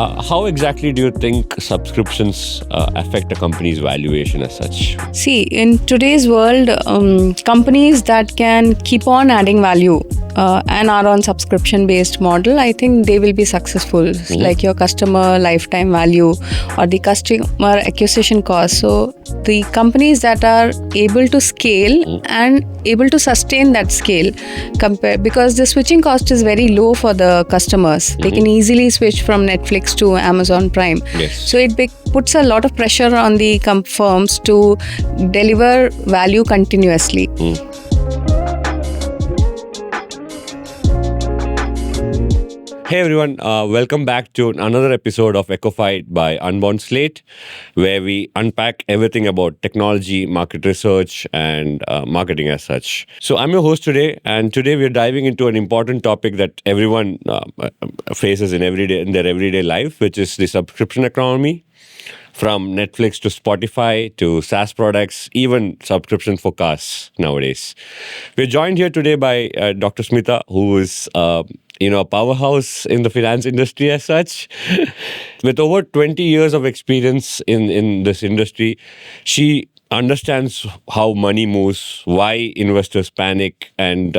How exactly do you think subscriptions affect a company's valuation as such? See, in today's world, companies that can keep on adding value and are on subscription-based model, I think they will be successful. Like your customer lifetime value or the customer acquisition cost. So the companies that are able to scale and able to sustain that scale, because the switching cost is very low for the customers. They can easily switch from Netflix to Amazon Prime. Yes. So it puts a lot of pressure on the firms to deliver value continuously. Hey everyone, welcome back to another episode of EcoFight by Unbound Slate, where we unpack everything about technology, market research, and marketing as such. So I'm your host today, and today we're diving into an important topic that everyone faces in their everyday life, which is the subscription economy. From Netflix to Spotify to SaaS products, even subscriptions for cars nowadays. We're joined here today by Dr. Smita, who is a powerhouse in the finance industry as such. With over 20 years of experience in this industry, she understands how money moves, why investors panic, and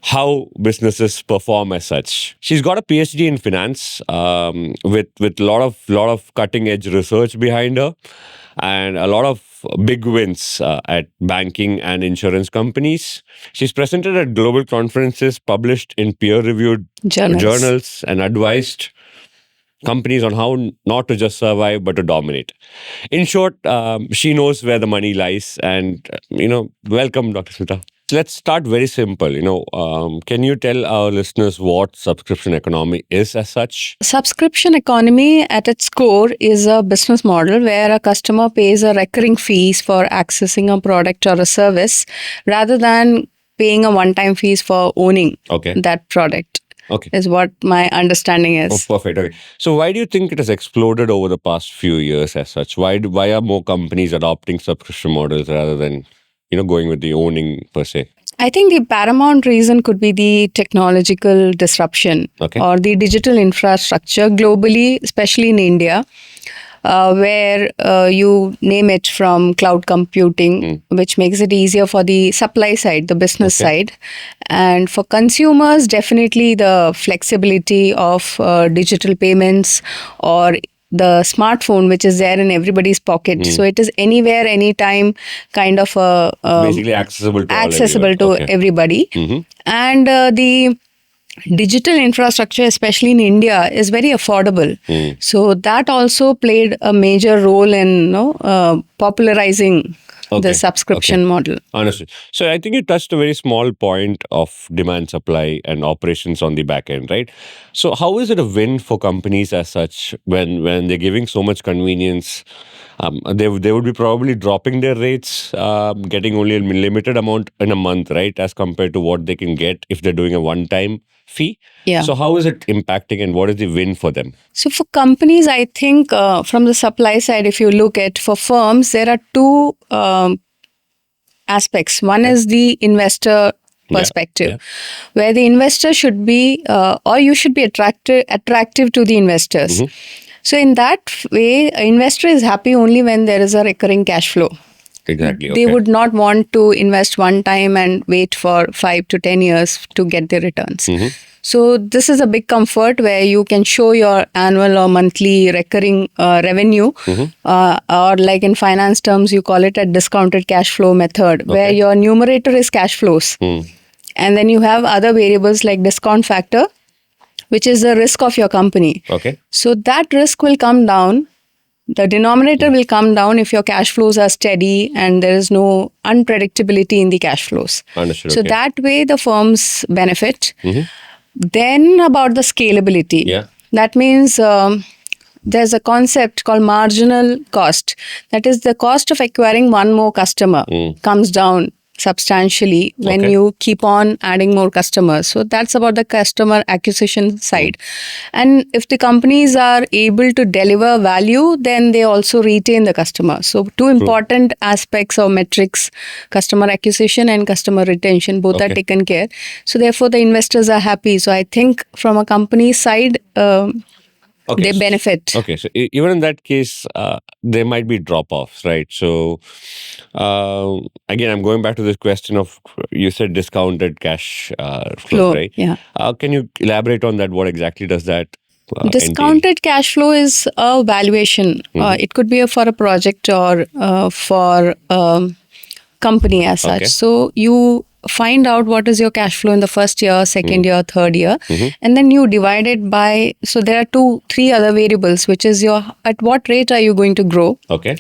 how businesses perform as such. She's got a PhD in finance with lot of cutting edge research behind her, and a lot of big wins at banking and insurance companies. She's presented at global conferences, published in peer-reviewed journals, and advised companies on how not to just survive but to dominate. In short, she knows where the money lies. And welcome, Dr. Smita. Let's start very simple. Can you tell our listeners what subscription economy is as such? Subscription economy at its core is a business model where a customer pays a recurring fees for accessing a product or a service rather than paying a one-time fees for owning that product. Okay. Is what my understanding is. Oh, perfect. Okay. So why do you think it has exploded over the past few years as such? Why are more companies adopting subscription models rather than going with the owning per se? I think the paramount reason could be the technological disruption or the digital infrastructure globally, especially in India, where you name it, from cloud computing, which makes it easier for the supply side, the business side. And for consumers, definitely the flexibility of digital payments or the smartphone, which is there in everybody's pocket. So it is anywhere, anytime kind of basically accessible to everybody. And the digital infrastructure, especially in India, is very affordable. So that also played a major role in popularizing the subscription model. Understood. So I think you touched a very small point of demand, supply, and operations on the back end, right? So how is it a win for companies as such when they're giving so much convenience? They would be probably dropping their rates, getting only a limited amount in a month, right? As compared to what they can get if they're doing a one-time fee. Yeah. So how is it impacting and what is the win for them? So for companies, I think from the supply side, if you look at, for firms, there are two aspects. One is the investor perspective, where the investor should be, or you should be attractive to the investors. So in that way, an investor is happy only when there is a recurring cash flow. Exactly. They would not want to invest one time and wait for 5 to 10 years to get their returns. So this is a big comfort where you can show your annual or monthly recurring revenue, or like in finance terms, you call it a discounted cash flow method, where your numerator is cash flows. And then you have other variables like discount factor, which is the risk of your company. So that risk will come down. The denominator will come down if your cash flows are steady and there is no unpredictability in the cash flows. Understood. So that way the firms benefit. Then about the scalability. That means there's a concept called marginal cost. That is, the cost of acquiring one more customer comes down substantially when you keep on adding more customers. So that's about the customer acquisition side. And if the companies are able to deliver value, then they also retain the customer. So two important aspects of metrics, customer acquisition and customer retention, both are taken care. So therefore the investors are happy. So I think from a company side, Okay. They benefit. Okay, so even in that case, there might be drop-offs, right? So again, I'm going back to this question of you said discounted cash flow, Flow. right? Yeah. Can you elaborate on that? What exactly does that entail? Discounted cash flow is a valuation. It could be for a project or for company as such. Okay. So you find out what is your cash flow in the first year, second year, third year, and then you divide it by. So there are three other variables, which is your at what rate are you going to grow, Okay.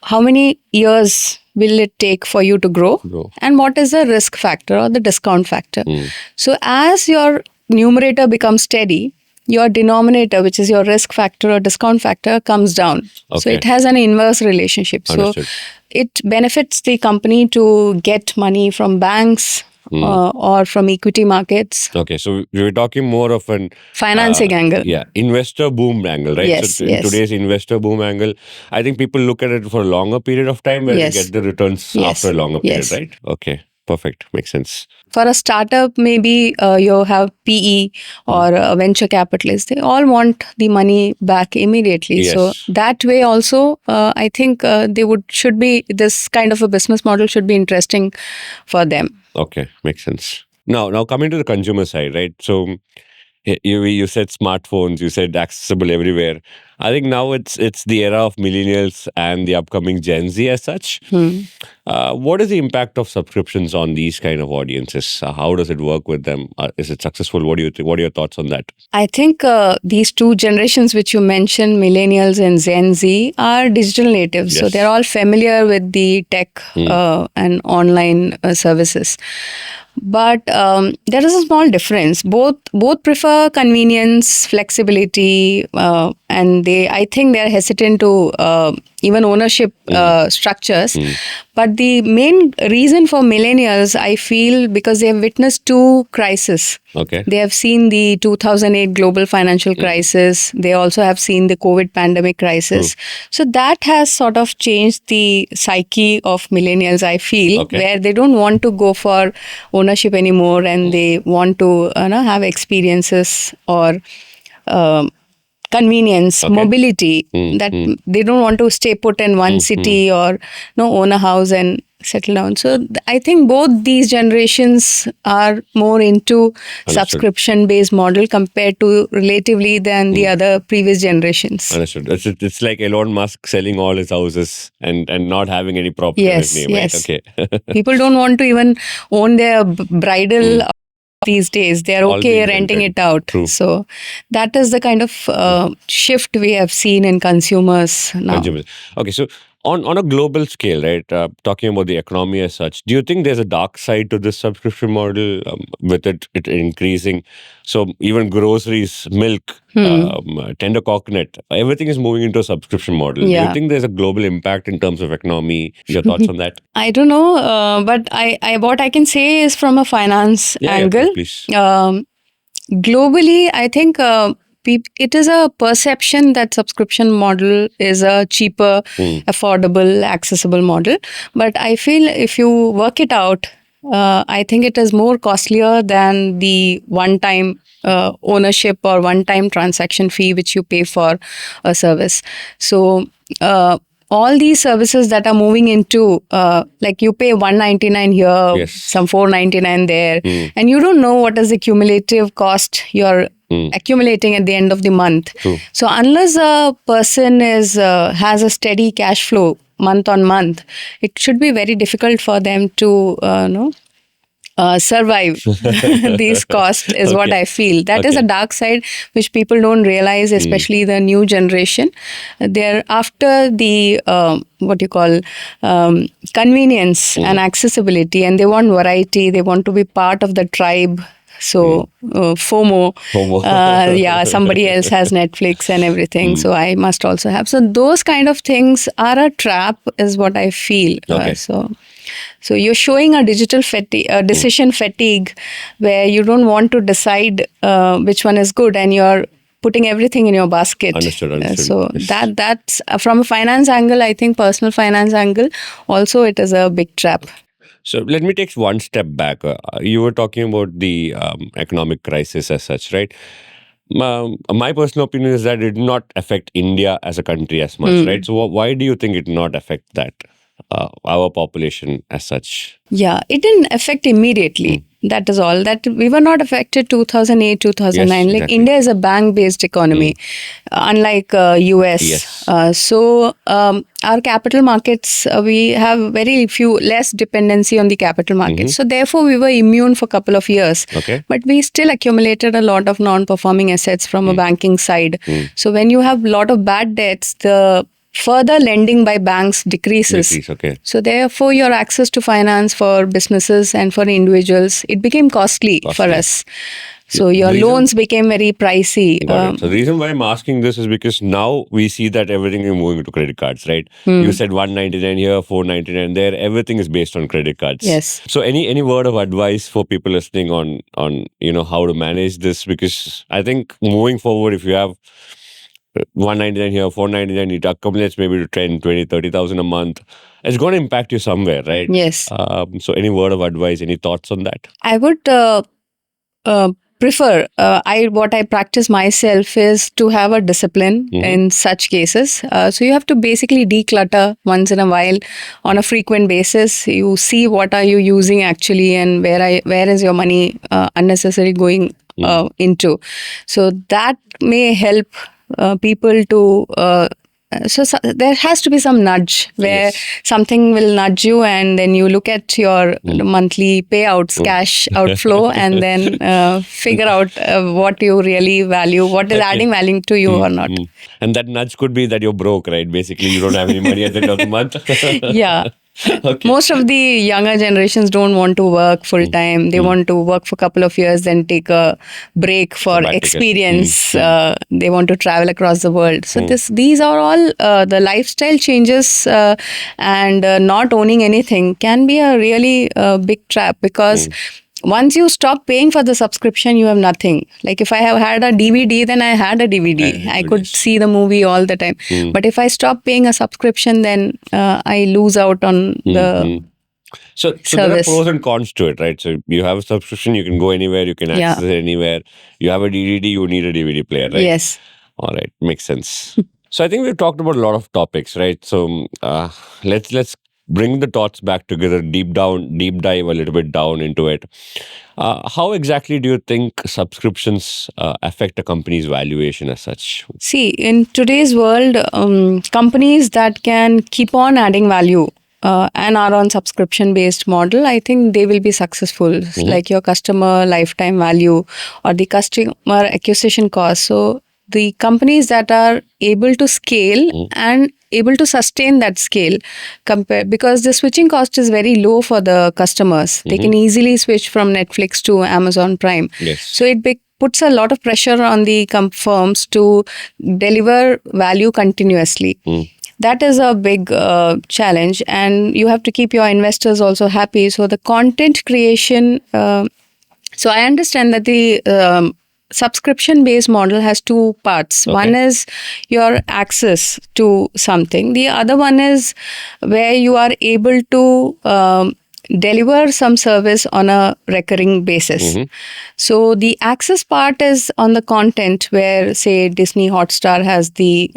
how many years will it take for you to grow, and what is the risk factor or the discount factor. So as your numerator becomes steady, your denominator, which is your risk factor or discount factor, comes down. So Okay. it has an inverse relationship. Understood. So it benefits the company to get money from banks or from equity markets. Okay, so we were talking more of an Financing angle. Yeah, investor boom angle, right? Yes, So in yes. today's investor boom angle, I think people look at it for a longer period of time where Yes. they get the returns Yes. after a longer period, Yes. right? Okay, perfect, makes sense. For a startup, maybe you have PE or a venture capitalist. They all want the money back immediately. So Yes. that way also, I think should be this kind of a business model should be interesting for them. Okay, makes sense. Now coming to the consumer side, right? So you said smartphones, you said accessible everywhere. I think now it's the era of millennials and the upcoming Gen Z as such. What is the impact of subscriptions on these kind of audiences? How does it work with them? Is it successful? What do you think? What are your thoughts on that? I think these two generations which you mentioned, millennials and Gen Z, are digital natives. So Yes. they're all familiar with the tech and online services. But there is a small difference. Both prefer convenience, flexibility, and I think they're hesitant to even ownership structures. But the main reason for millennials, I feel, because they have witnessed two crises. Okay. They have seen the 2008 global financial crisis. They also have seen the COVID pandemic crisis. So that has sort of changed the psyche of millennials, I feel, Okay. where they don't want to go for ownership anymore and they want to have experiences or convenience, Okay. mobility, that they don't want to stay put in one city or own a house and settle down. So I think both these generations are more into subscription-based model compared to relatively than the other previous generations. Understood. It's like Elon Musk selling all his houses and not having any property in his Yes, name, yes. right? Okay. People don't want to even own their bridal these days. They are All okay being renting rented. it out. True. So that is the kind of shift we have seen in consumers now. Consumers. Okay, so on a global scale, right? Talking about the economy as such, do you think there's a dark side to this subscription model with it increasing? So even groceries, milk, tender coconut, everything is moving into a subscription model. Do Yeah. you think there's a global impact in terms of economy? Your thoughts on that? I don't know, but I what I can say is from a finance angle. Please. Globally, I think it is a perception that subscription model is a cheaper, affordable, accessible model. But I feel if you work it out, I think it is more costlier than the one-time ownership or one-time transaction fee which you pay for a service. So all these services that are moving into, like you pay $199 here, Yes. some $499 there, and you don't know what is the cumulative cost you're accumulating at the end of the month. True. So unless a person has a steady cash flow month on month, it should be very difficult for them to survive these costs is what Okay. I feel. That is Okay. a dark side which people don't realize, especially the new generation. They're after the what you call convenience and accessibility, and they want variety. They want to be part of the tribe. So FOMO, yeah, somebody else has Netflix and everything, so I must also have. So those kind of things are a trap, is what I feel. Okay. So you're showing a digital fatigue, decision fatigue, where you don't want to decide which one is good, and you're putting everything in your basket. Understood. So Yes. that's from a finance angle. I think personal finance angle also it is a big trap. So let me take one step back. You were talking about the economic crisis as such, right? My personal opinion is that it did not affect India as a country as much, right? So why do you think it did not affect that our population as such? Yeah, it didn't affect immediately. That is all. That we were not affected 2008, 2009. Yes, Like exactly. India is a bank-based economy, unlike US. Yes. So our capital markets, we have very few less dependency on the capital markets. So therefore, we were immune for a couple of years. Okay. But we still accumulated a lot of non-performing assets from a banking side. So when you have a lot of bad debts, the further lending by banks decreases. Decrease, okay. So therefore, your access to finance for businesses and for individuals, it became costly. For us. So your The reason- loans became very pricey. Got it. So the reason why I'm asking this is because now we see that everything is moving to credit cards, right? You said 199 here, 499 there. Everything is based on credit cards. Yes. So any word of advice for people listening on how to manage this? Because I think moving forward, if you have 199 here, 499, it accumulates maybe to 10, 20, 30,000 a month. It's going to impact you somewhere, right? Yes. So any word of advice, any thoughts on that? I would prefer, what I practice myself is to have a discipline in such cases. So you have to basically declutter once in a while on a frequent basis. You see what are you using actually and where is your money unnecessarily going into. So that may help people to so there has to be some nudge where something will nudge you, and then you look at your monthly payouts, cash outflow, and then figure out what you really value, what is adding value to you or not. And that nudge could be that you're broke, right? Basically, you don't have any money at the end of the month. Yeah. Okay. Most of the younger generations don't want to work full time. They want to work for a couple of years, then take a break for Sabbatical. experience. They want to travel across the world. So these are all the lifestyle changes, and not owning anything can be a really big trap, because once you stop paying for the subscription, you have nothing. Like if I have had a DVD, then I had a DVD. I could see the movie all the time. But if I stop paying a subscription, then I lose out on the So there are service. pros and cons to it, right? So you have a subscription, you can go anywhere, you can access it anywhere. You have a DVD, you need a DVD player, right? Yes. All right, makes sense. So I think we've talked about a lot of topics, right? So let's bring the thoughts back together, deep dive a little bit down into it. How exactly do you think subscriptions affect a company's valuation as such? See, in today's world, companies that can keep on adding value and are on subscription-based model, I think they will be successful. Like your customer lifetime value or the customer acquisition cost. So the companies that are able to scale and able to sustain that scale, because the switching cost is very low for the customers. They can easily switch from Netflix to Amazon Prime. Yes. So it puts a lot of pressure on the firms to deliver value continuously. That is a big challenge, and you have to keep your investors also happy. So the content creation, so I understand that the subscription-based model has two parts. Okay. One is your access to something. The other one is where you are able to deliver some service on a recurring basis. So the access part is on the content, where say Disney Hotstar has the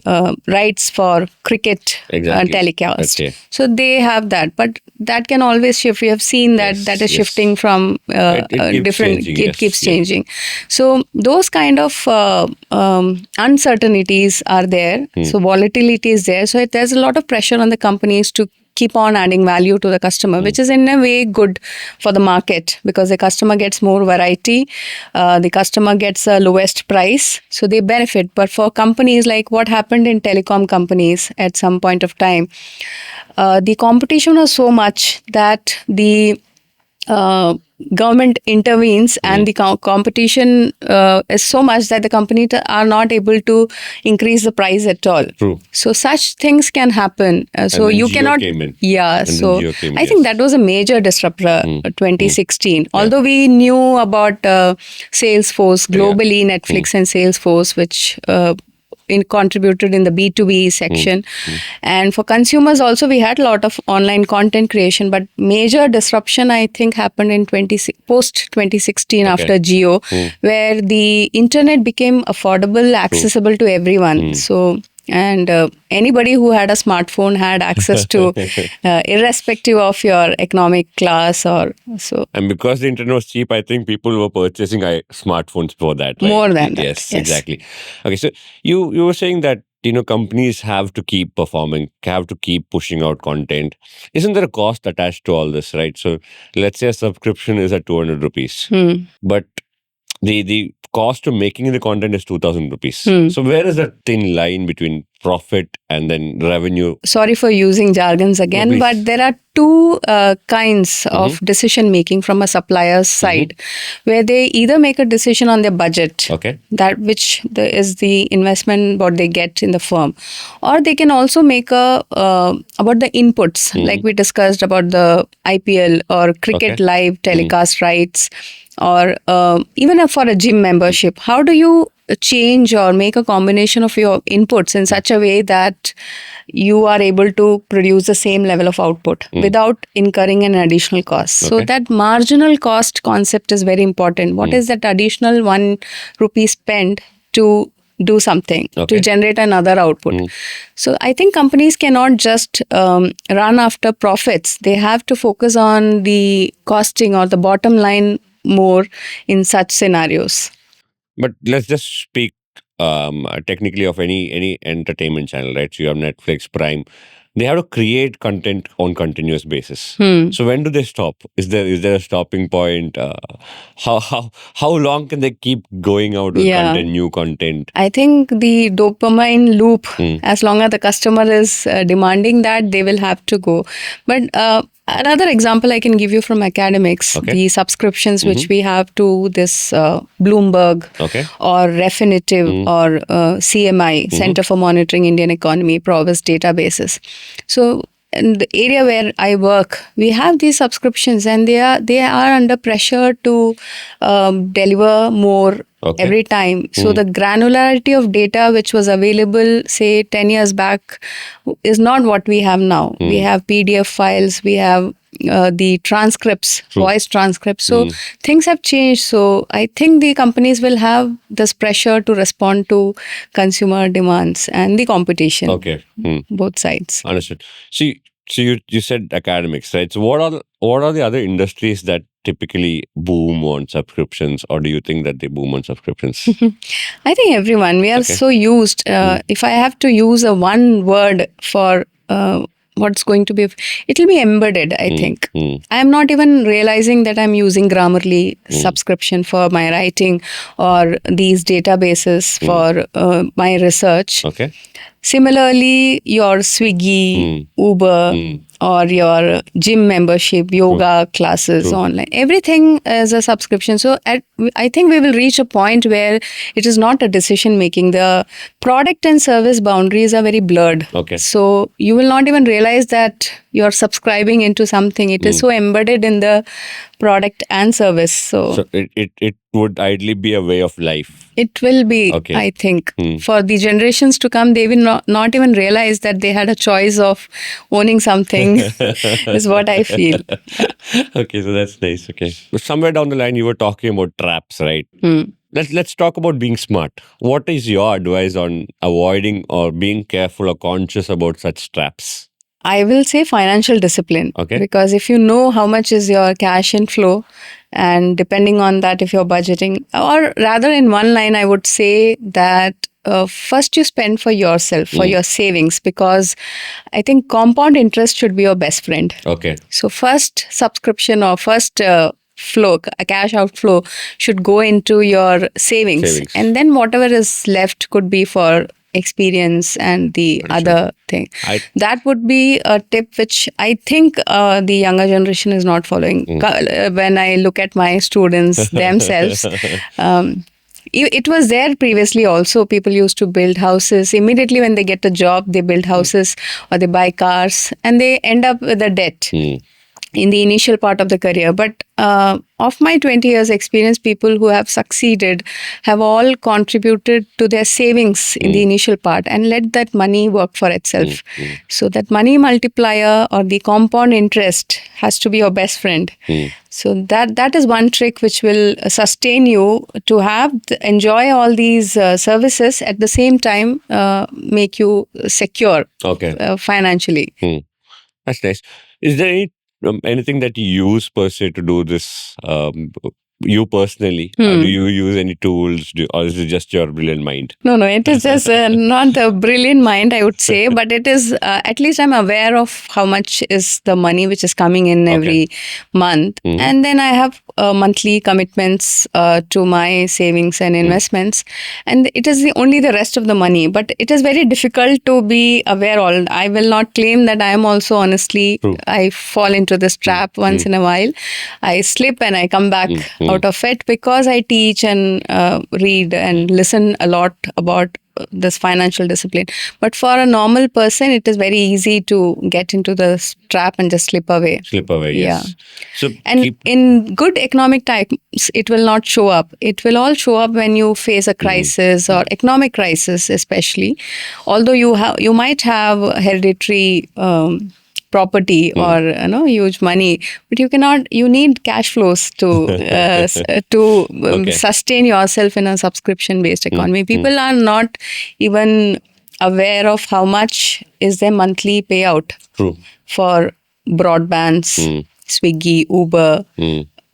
rights for cricket telecast. Okay. So they have that, but that can always shift. We have seen that that is shifting from it different. changing, It keeps changing. So those kind of uncertainties are there. So volatility is there. So there's a lot of pressure on the companies to keep on adding value to the customer, which is in a way good for the market, because the customer gets more variety, the customer gets a lowest price, so they benefit. But for companies, like what happened in telecom companies at some point of time, the competition was so much that the government intervenes, and the competition is so much that the companies are not able to increase the price at all. True. So such things can happen. So you Jio cannot. came in. Yeah. And So then Jio came in, I think that was a major disruptor. 2016. Although we knew about Salesforce globally, Netflix and Salesforce, which contributed in the B2B section. And for consumers also, we had a lot of online content creation, but major disruption, I think, happened in post 2016 after Jio, where the internet became affordable, accessible to everyone. So, and anybody who had a smartphone had access to, irrespective of your economic class or so. And because the internet was cheap, I think people were purchasing smartphones for that. Right? More than that. Yes, exactly. Okay, so you were saying that companies have to keep performing, have to keep pushing out content. Isn't there a cost attached to all this, right? So let's say a subscription is at 200 rupees, but the cost of making the content is 2,000 rupees. So where is that thin line between profit and then revenue? Sorry for using jargons again, but there are two kinds of decision making from a supplier's side, where they either make a decision on their budget, that which is the investment what they get in the firm, or they can also make about the inputs, like we discussed about the IPL or cricket live telecast rights, or even for a gym membership. How do you change or make a combination of your inputs in such a way that you are able to produce the same level of output without incurring an additional cost? So that marginal cost concept is very important. What is that additional 1 rupee spent to do something, to generate another output? So I think companies cannot just run after profits. They have to focus on the costing or the bottom line more in such scenarios. But let's just speak technically of any entertainment channel, right? So you have Netflix, Prime. They have to create content on continuous basis. So when do they stop? Is there a stopping point? How long can they keep going out with content, new content? I think the dopamine loop, as long as the customer is demanding that, they will have to go. But another example I can give you from academics, the subscriptions which we have to this Bloomberg or Refinitiv or CMI, Center for Monitoring Indian Economy, Provis databases. So in the area where I work, we have these subscriptions, and they are under pressure to deliver more every time. So the granularity of data which was available, say 10 years back, is not what we have now. We have PDF files, we have the transcripts, voice transcripts. So things have changed. So I think the companies will have this pressure to respond to consumer demands and the competition. Both sides. Understood. So you said academics, right? So what are the other industries that typically boom on subscriptions, or do you think that they boom on subscriptions? I think everyone. We are so used. If I have to use a one word for what's going to be, it will be embedded, I think. I am not even realizing that I'm using Grammarly subscription for my writing or these databases for my research. Similarly, your Swiggy, Uber, or your gym membership, yoga classes online, everything is a subscription. So I think we will reach a point where it is not a decision making. The product and service boundaries are very blurred. So you will not even realize that you're subscribing into something. It is so embedded in the product and service. So it would ideally be a way of life. It will be, I think. For the generations to come, they will not even realize that they had a choice of owning something, is what I feel. Okay, so that's nice. Okay. Somewhere down the line, you were talking about traps, right? Let's talk about being smart. What is your advice on avoiding or being careful or conscious about such traps? I will say financial discipline. Because if you know how much is your cash inflow, and depending on that, if you're budgeting, or rather in one line, I would say that first you spend for yourself, for your savings, because I think compound interest should be your best friend. So first subscription or first flow, a cash outflow should go into your savings. And then whatever is left could be for experience and the other thing. That would be a tip which I think the younger generation is not following. When I look at my students themselves, it was there previously also. People used to build houses. Immediately when they get a job, they build houses or they buy cars, and they end up with a debt. in the initial part of the career. But of my 20 years experience, people who have succeeded have all contributed to their savings in the initial part and let that money work for itself. So that money multiplier or the compound interest has to be your best friend. So that is one trick which will sustain you to enjoy all these services at the same time, make you secure financially. That's nice. Is there anything that you use per se to do this? You personally, do you use any tools, or is it just your brilliant mind? No, it is just not a brilliant mind, I would say, but it is, at least I'm aware of how much is the money which is coming in every month. And then I have monthly commitments to my savings and investments. And it is only the rest of the money, but it is very difficult to be aware all. I will not claim that I am also honestly, I fall into this trap once in a while. I slip and I come back out of it because I teach and read and listen a lot about this financial discipline. But for a normal person, it is very easy to get into the trap and just slip away. Yes. Yeah. So in good economic times, it will not show up. It will all show up when you face a crisis or economic crisis, especially. Although you might have hereditary property or huge money, but you need cash flows to sustain yourself in a subscription based economy. People are not even aware of how much is their monthly payout for broadbands, Swiggy, Uber,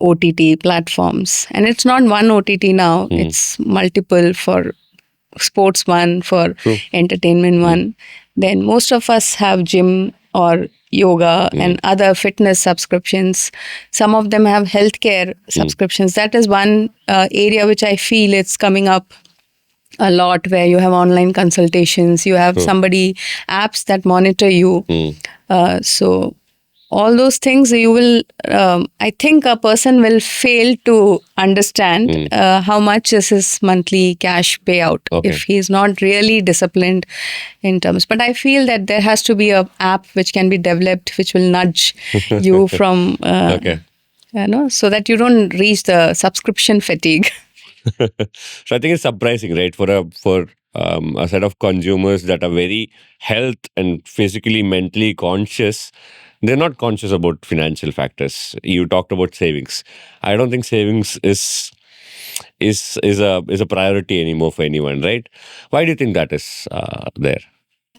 OTT platforms. And it's not one OTT now, it's multiple for sports one, for entertainment one. Then most of us have gym or yoga and other fitness subscriptions. Some of them have healthcare subscriptions. That is one area which I feel it's coming up a lot, where you have online consultations, you have apps that monitor you. So all those things you will, I think a person will fail to understand how much is his monthly cash payout if he is not really disciplined in terms. But I feel that there has to be an app which can be developed which will nudge you from, so that you don't reach the subscription fatigue. So I think it's surprising, right, for a set of consumers that are very health and physically, mentally conscious. They're not conscious about financial factors. You talked about savings. I don't think savings is a priority anymore for anyone, right? Why do you think that is there?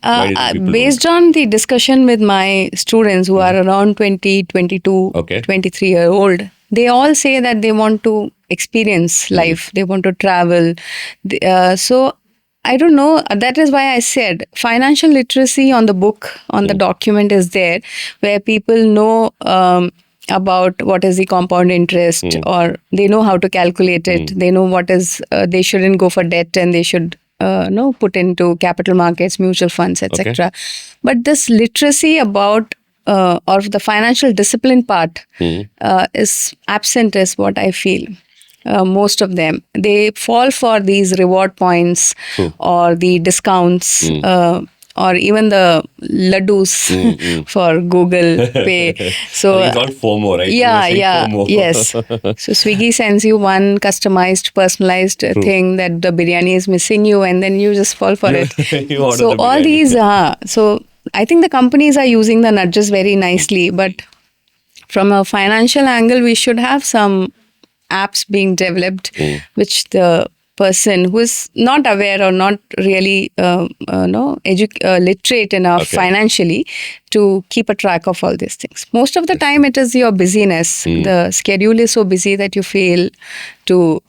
Based on the discussion with my students who are around 20, 22, 23-year-old, they all say that they want to experience life. They want to travel. So I don't know. That is why I said financial literacy on the book, on the document is there, where people know about what is the compound interest, or they know how to calculate it. They know what is, they shouldn't go for debt and they should put into capital markets, mutual funds, etc. But this literacy about or the financial discipline part is absent, is what I feel. Most of them, they fall for these reward points or the discounts or even the laddus for Google Pay. So it's all FOMO, right? Yeah, FOMO. Yes. So Swiggy sends you one customized, personalized thing that the biryani is missing you, and then you just fall for it. So all these, so I think the companies are using the nudges very nicely, but from a financial angle, we should have some apps being developed, which the person who is not aware or not really literate enough financially to keep a track of all these things. Most of the time it is your busyness. The schedule is so busy that you fail to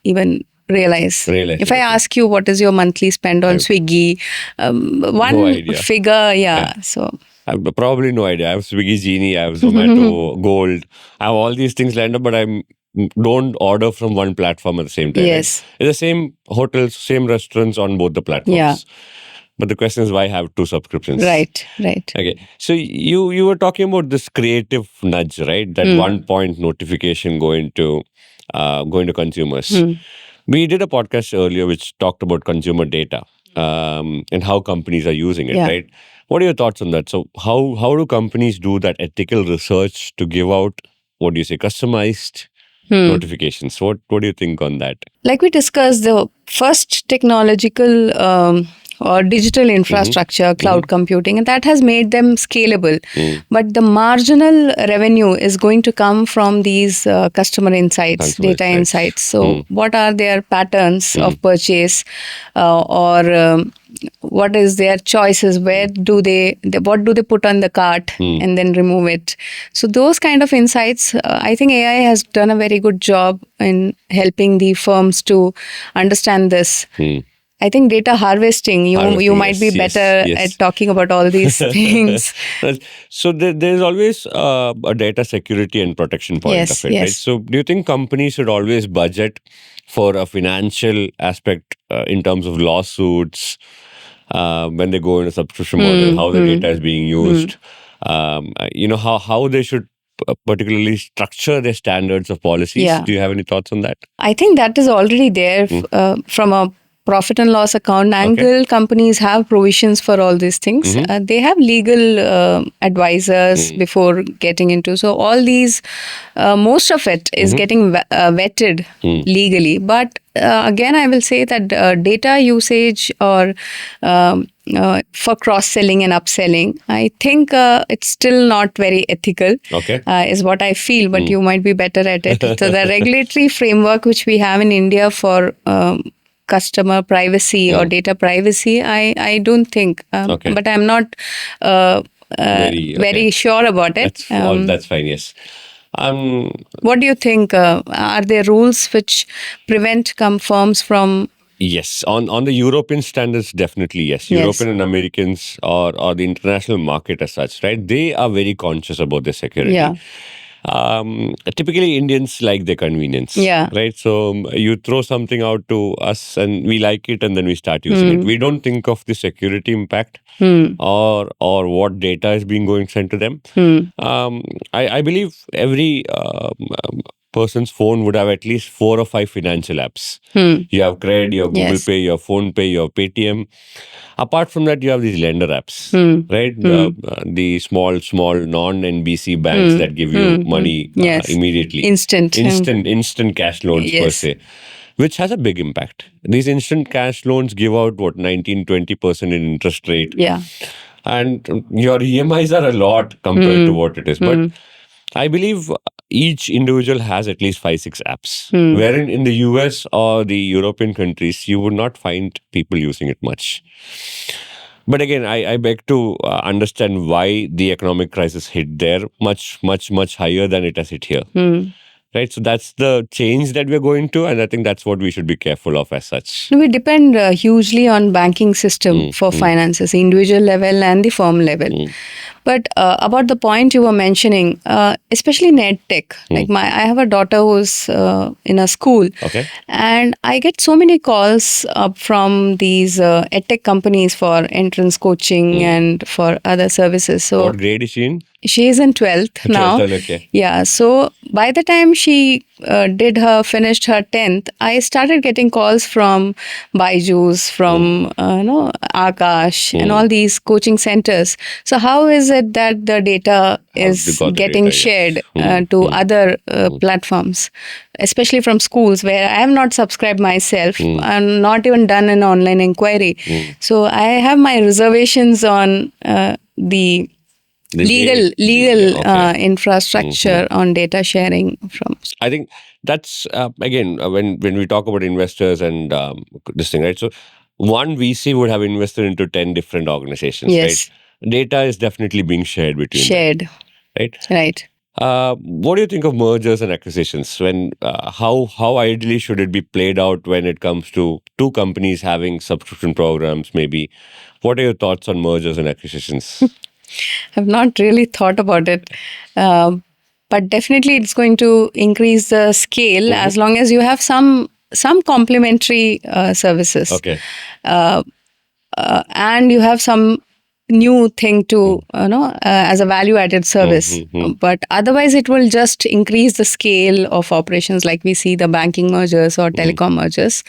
even realize. If I ask you what is your monthly spend on Swiggy, one figure, so I have probably no idea. I have Swiggy Genie, I have Zomato, Gold. I have all these things lined up, but I don't order from one platform at the same time. Yes. Right? It's the same hotels, same restaurants on both the platforms. Yeah. But the question is, why have two subscriptions? Right. Okay. So you were talking about this creative nudge, right? That 1 point notification going to consumers. We did a podcast earlier which talked about consumer data. and how companies are using it, Yeah. right? What are your thoughts on that? So how do companies do that ethical research to give out, what do you say, customized notifications? What do you think on that? Like we discussed, the first technological or digital infrastructure, cloud computing, and that has made them scalable. But the marginal revenue is going to come from these customer insights, Customer data insights. insights. So, what are their patterns of purchase, or what is their choices? Where do what do they put on the cart and then remove it? So those kind of insights, I think AI has done a very good job in helping the firms to understand this. I think data harvesting, you Harvesting, might be yes, better yes. at talking about all these things. So there's always a data security and protection point Yes, of it, right? yes. So do you think companies should always budget for a financial aspect in terms of lawsuits when they go in a subscription model, how the data is being used, how they should particularly structure their standards of policies? Yeah. Do you have any thoughts on that? I think that is already there from a profit and loss account angle. Companies have provisions for all these things. They have legal advisors before getting into. So all these, most of it is getting vetted legally. But again, I will say that data usage or for cross-selling and upselling, I think it's still not very ethical, is what I feel, but you might be better at it. So the regulatory framework which we have in India for customer privacy or data privacy, I don't think, but I'm not very sure about it. That's fine, yes. What do you think? Are there rules which prevent firms from? Yes, on the European standards, definitely yes. European and Americans or the international market as such, right? They are very conscious about their security. Yeah. Typically, Indians like their convenience, right? So you throw something out to us and we like it, and then we start using it. We don't think of the security impact or what data is being sent to them. I believe every person's phone would have at least 4 or 5 financial apps. You have Cred, you have Google Pay, you have Phone Pay, you have Paytm. Apart from that, you have these lender apps, right? The small non-NBC banks that give you money immediately. Instant cash loans per se, which has a big impact. These instant cash loans give out 19-20% in interest rate. Yeah. And your EMIs are a lot compared to what it is. But I believe each individual has at least 5-6 apps, wherein in the US or the European countries, you would not find people using it much. But again, I beg to understand why the economic crisis hit there much higher than it has hit here. Right, so that's the change that we're going to, and I think that's what we should be careful of as such. We depend hugely on banking system for finances, individual level and the firm level. But about the point you were mentioning, especially in EdTech, like I have a daughter who's in a school, and I get so many calls from these EdTech companies for entrance coaching and for other services. So what grade is she in? She is in 12th now. 12th, okay. Yeah. So by the time she finished her 10th, I started getting calls from Byju's, from Akash, and all these coaching centers. So how is it that the data is getting shared to other platforms, especially from schools where I have not subscribed myself and not even done an online inquiry? So I have my reservations on the legal infrastructure on data sharing from. I think that's again when we talk about investors and this thing, right? So one VC would have invested into 10 different organizations, right? Data is definitely being shared between them, right? What do you think of mergers and acquisitions? When how ideally should it be played out when it comes to two companies having subscription programs? Maybe, what are your thoughts on mergers and acquisitions? I've not really thought about it. But definitely it's going to increase the scale as long as you have some complementary services. And you have some new thing to as a value added service. But otherwise it will just increase the scale of operations, like we see the banking mergers or telecom mergers.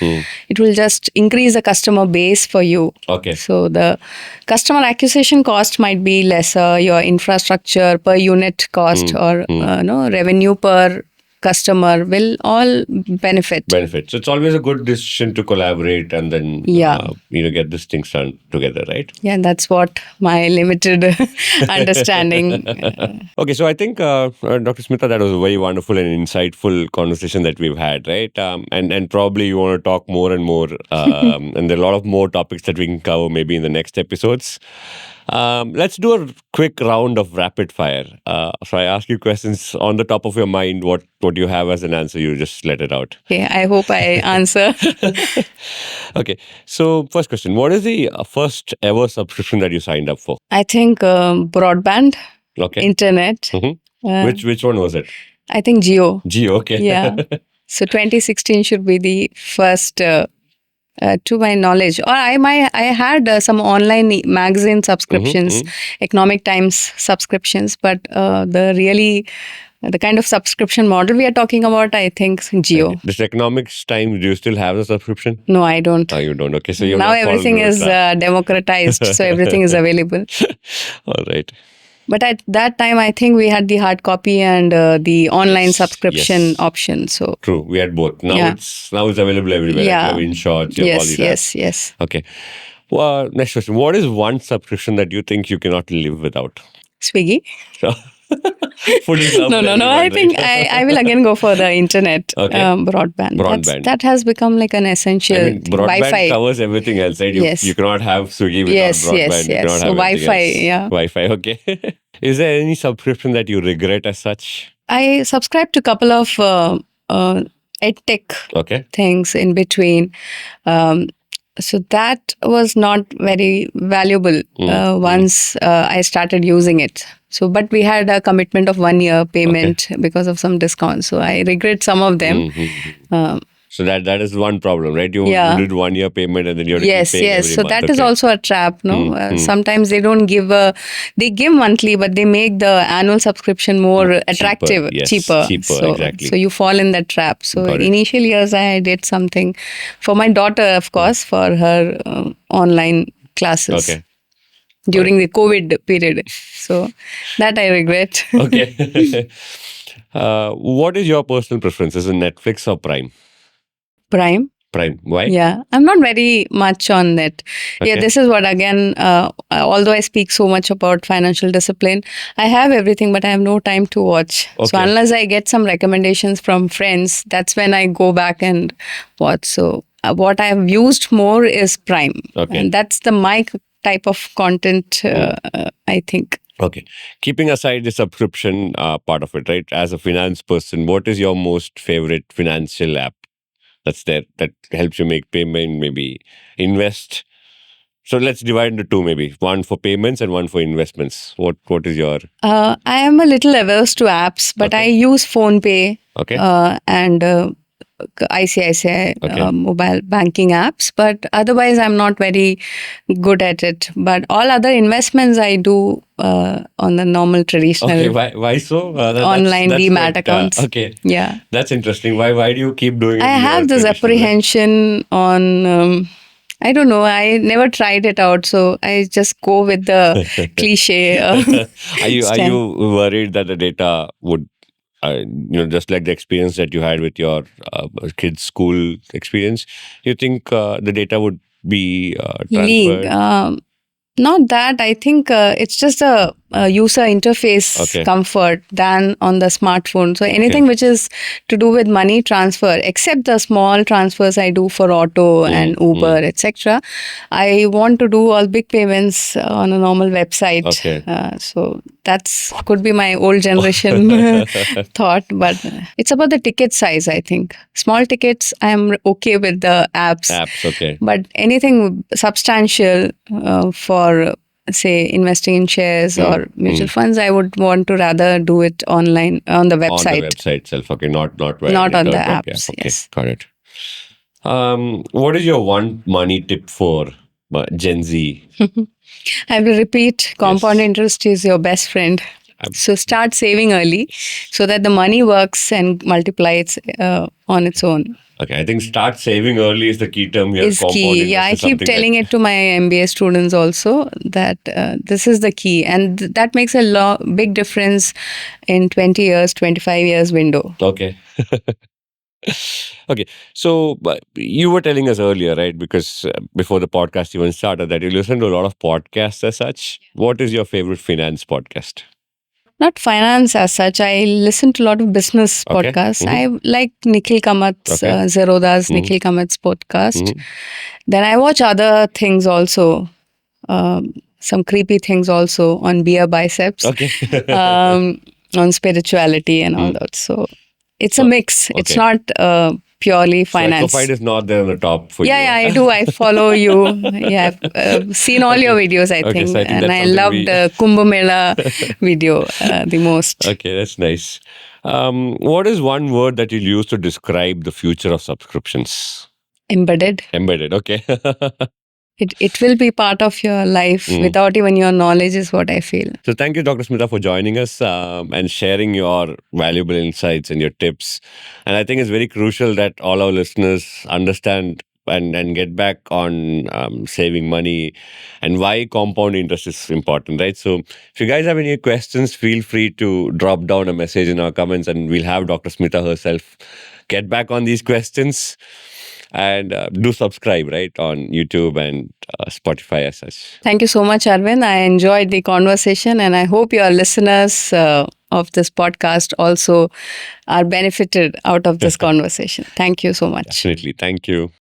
It will just increase the customer base for you. Okay. So the customer acquisition cost might be lesser, your infrastructure per unit cost or revenue per customer will all benefit. So it's always a good decision to collaborate and then get these things done together, right? Yeah, that's what my limited understanding. Okay, so I think Dr. Smita, that was a very wonderful and insightful conversation that we've had, right? And probably you want to talk more and more, and there are a lot of more topics that we can cover maybe in the next episodes. Let's do a quick round of rapid fire. So I ask you questions on the top of your mind. What you have as an answer, you just let it out. Okay, I hope I answer. Okay, so first question: what is the first ever subscription that you signed up for? I think broadband, internet. Which one was it? I think Jio. Jio, okay. Yeah. So 2016 should be the first. To my knowledge, or I had some online magazine subscriptions, Economic Times subscriptions, but the kind of subscription model we are talking about, I think Jio. Okay. This Economics Times, do you still have the subscription? No, I don't. Oh, you don't. Okay, so you're now everything is democratized, so everything is available. All right. But at that time, I think we had the hard copy and the online subscription option. So true, we had both. Now it's available everywhere. Yeah. Like InShot, yes. Okay. Well, next question: what is one subscription that you think you cannot live without? Swiggy. Food is No. I think I will again go for the internet broadband. That has become like an essential. Broadband Wi-Fi covers everything else, right? You cannot have Swiggy without broadband. You cannot so have Wi-Fi, else. Wi-Fi, okay. Is there any subscription that you regret as such? I subscribe to a couple of edtech things in between. So that was not very valuable once I started using it. So, but we had a commitment of 1 year payment because of some discounts. So I regret some of them. So that is one problem, right? You did 1 year payment and then you have to keep paying every so month. that is also a trap, no? Sometimes they don't give they give monthly, but they make the annual subscription more attractive, cheaper. So, exactly. So you fall in that trap. So initial years I did something for my daughter, of course, for her online classes. Okay. During the COVID period. So that I regret. Okay. What is your personal preference? Is it Netflix or Prime? Prime. Why? Yeah, I'm not very much on that. Yeah, this is what, again, although I speak so much about financial discipline, I have everything, but I have no time to watch. So unless I get some recommendations from friends, that's when I go back and watch. So what I have used more is Prime. And that's my type of content, I think. Okay. Keeping aside the subscription part of it, right? As a finance person, what is your most favorite financial app that's there that helps you make payment, maybe invest? So let's divide into two, maybe one for payments and one for investments. What is your? I am a little averse to apps, but I use PhonePe and ICICI mobile banking apps, but otherwise I'm not very good at it. But all other investments I do on the normal traditional. Okay, why so? Online Demat accounts. Okay, yeah, that's interesting. Why do you keep doing it? I have this apprehension on. I don't know. I never tried it out, so I just go with the cliche. Are you worried that the data would? Just like the experience that you had with your kids' school experience, you think the data would be transferred? Not that. I think it's just a user interface comfort than on the smartphone. So anything which is to do with money transfer, except the small transfers I do for auto and Uber, etc. I want to do all big payments on a normal website. So that's could be my old generation thought, but it's about the ticket size, I think. Small tickets, I'm okay with the apps. But anything substantial for, say, investing in shares or mutual funds, I would want to rather do it online on the website. On the website itself, not on the apps. Got it. What is your one money tip for Gen Z? I will repeat, compound interest is your best friend. So start saving early so that the money works and multiplies on its own. Okay, I think start saving early is the key term here. Is Compound key. interest Yeah, I is keep something telling it to my MBA students also that this is the key, and that makes a big difference in 20 years, 25 years window. Okay. Okay. So you were telling us earlier, right? Because before the podcast even started, that you listen to a lot of podcasts as such. What is your favorite finance podcast? Not finance as such. I listen to a lot of business Okay. podcasts. I like Nikhil Kamat's, Okay. Zerodha's Nikhil Kamat's podcast. Mhm. Then I watch other things also, some creepy things also on beer biceps, Okay. on spirituality and all that. So it's a mix. It's okay. not purely So finance. Ecofide is not there on the top for you. Yeah, I do. I follow you. Yeah, I've seen all your videos, I Okay, think. so I think And that's I something loved the Kumbh Mela video the most. Okay, that's nice. What is one word that you'll use to describe the future of subscriptions? Embedded. Embedded, okay. It will be part of your life without even your knowledge, is what I feel. So thank you, Dr. Smita, for joining us and sharing your valuable insights and your tips. And I think it's very crucial that all our listeners understand and get back on saving money and why compound interest is important, right? So if you guys have any questions, feel free to drop down a message in our comments and we'll have Dr. Smita herself get back on these questions. And do subscribe, right, on YouTube and Spotify as such. Thank you so much, Arvind. I enjoyed the conversation, and I hope your listeners of this podcast also are benefited out of this conversation. Thank you so much. Definitely. Thank you.